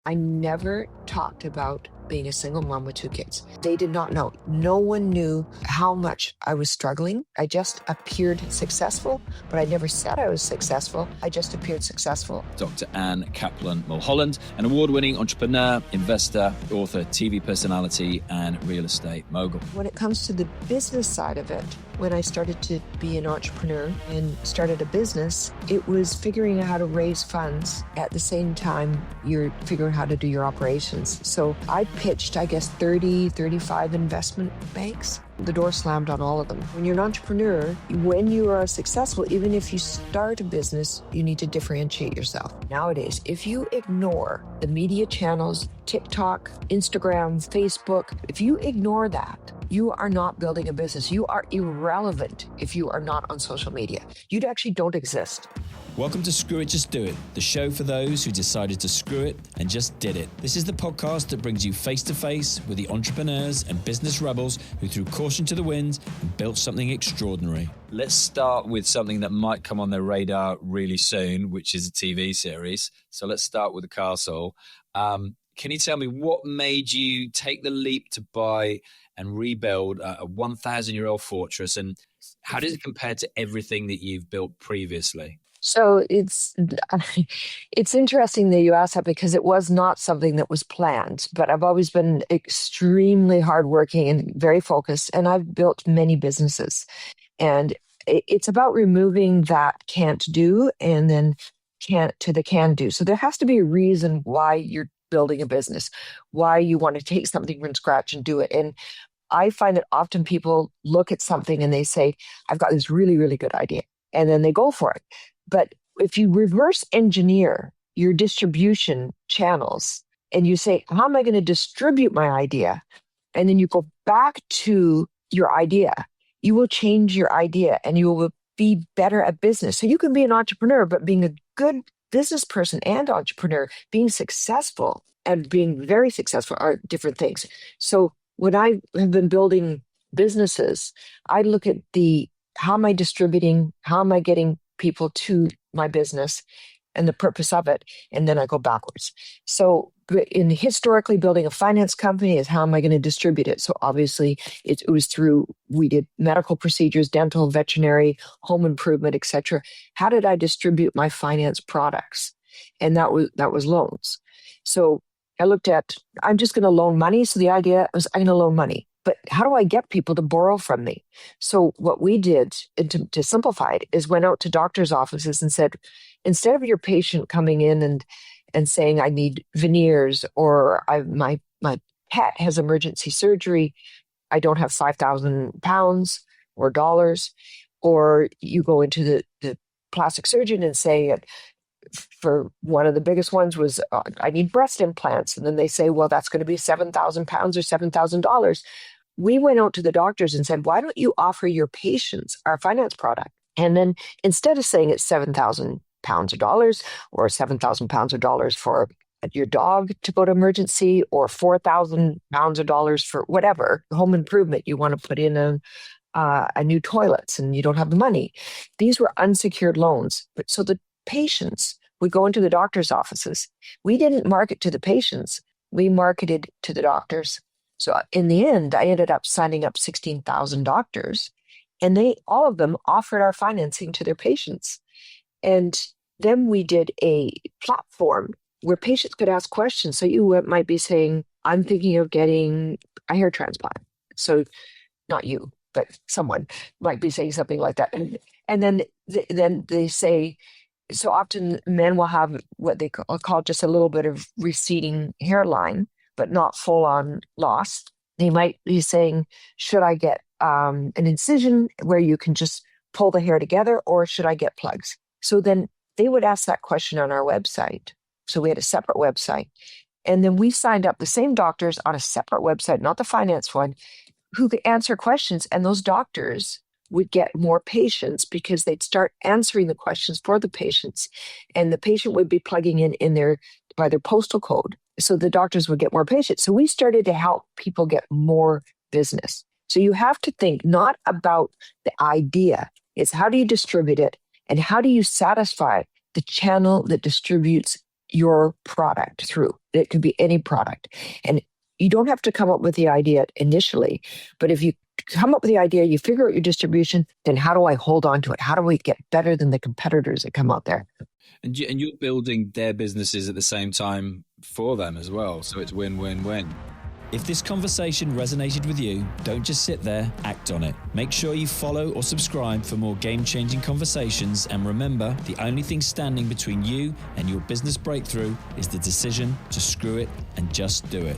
I never talked about being a single mom with 2 kids. They did not know. No one knew how much I was struggling. I just appeared successful, but I never said I was successful. I just appeared successful. Dr Ann Kaplan Mulholland, an award-winning entrepreneur, investor, author, TV personality, and real estate mogul. When it comes to the business side of it, when I started to be an entrepreneur and started a business, it was figuring out how to raise funds. At the same time, you're figuring out how to do your operations. So I pitched, 35 investment banks. The door slammed on all of them. When you're an entrepreneur, when you are successful, even if you start a business, you need to differentiate yourself. Nowadays, if you ignore the media channels, TikTok, Instagram, Facebook, if you ignore that, you are not building a business. You are irrelevant if you are not on social media. You actually don't exist. Welcome to Screw It, Just Do It, the show for those who decided to screw it and just did it. This is the podcast that brings you face-to-face with the entrepreneurs and business rebels who threw caution to the wind and built something extraordinary. Let's start with something that might come on their radar really soon, which is a TV series. So let's start with The Castle. Can you tell me what made you take the leap to buy and rebuild a 1,000-year-old fortress, and how does it compare to everything that you've built previously? So it's interesting that you asked that, because it was not something that was planned, but I've always been extremely hardworking and very focused, and I've built many businesses. And it's about removing that can't do and then can't to the can do. So there has to be a reason why you're building a business, why you want to take something from scratch and do it. And I find that often people look at something and they say, I've got this really, really good idea, and then they go for it. But if you reverse engineer your distribution channels and you say, how am I going to distribute my idea? And then you go back to your idea, you will change your idea and you will be better at business. So you can be an entrepreneur, but being a good business person and entrepreneur, being successful and being very successful are different things. So when I have been building businesses, I look at how am I distributing? How am I getting people to my business and the purpose of it? And then I go backwards. So historically, building a finance company is how am I going to distribute it? So obviously it was we did medical procedures, dental, veterinary, home improvement, etc. How did I distribute my finance products? And that was loans. So I looked at, I'm just going to loan money. So the idea was I'm going to loan money. But how do I get people to borrow from me? So what we did to simplify it is went out to doctors' offices and said, instead of your patient coming in and saying, I need veneers, or my pet has emergency surgery, I don't have 5,000 pounds or dollars, or you go into the plastic surgeon and say, for one of the biggest ones was, I need breast implants. And then they say, well, that's going to be 7,000 pounds or $7,000. We went out to the doctors and said, why don't you offer your patients our finance product? And then instead of saying it's 7,000 pounds of dollars or 7,000 pounds of dollars for your dog to go to emergency, or 4,000 pounds of dollars for whatever home improvement you want to put in a new toilets and you don't have the money. These were unsecured loans. But so the patients would go into the doctor's offices. We didn't market to the patients. We marketed to the doctors. So in the end, I ended up signing up 16,000 doctors, and all of them offered our financing to their patients. And then we did a platform where patients could ask questions. So you might be saying, I'm thinking of getting a hair transplant. So not you, but someone might be saying something like that. And then they say, so often men will have what they call just a little bit of receding hairline, but not full on loss. They might be saying, should I get an incision where you can just pull the hair together, or should I get plugs? So then they would ask that question on our website. So we had a separate website. And then we signed up the same doctors on a separate website, not the finance one, who could answer questions. And those doctors would get more patients because they'd start answering the questions for the patients, and the patient would be plugging in by their postal code. So the doctors would get more patients. So we started to help people get more business. So you have to think not about the idea. It's how do you distribute it, and how do you satisfy the channel that distributes your product through. It could be any product. And you don't have to come up with the idea initially, but if you come up with the idea, you figure out your distribution, then how do I hold on to it? How do we get better than the competitors that come out there? And you're building their businesses at the same time for them as well. So it's win-win-win. If this conversation resonated with you, don't just sit there, act on it. Make sure you follow or subscribe for more game-changing conversations. And remember, the only thing standing between you and your business breakthrough is the decision to screw it and just do it.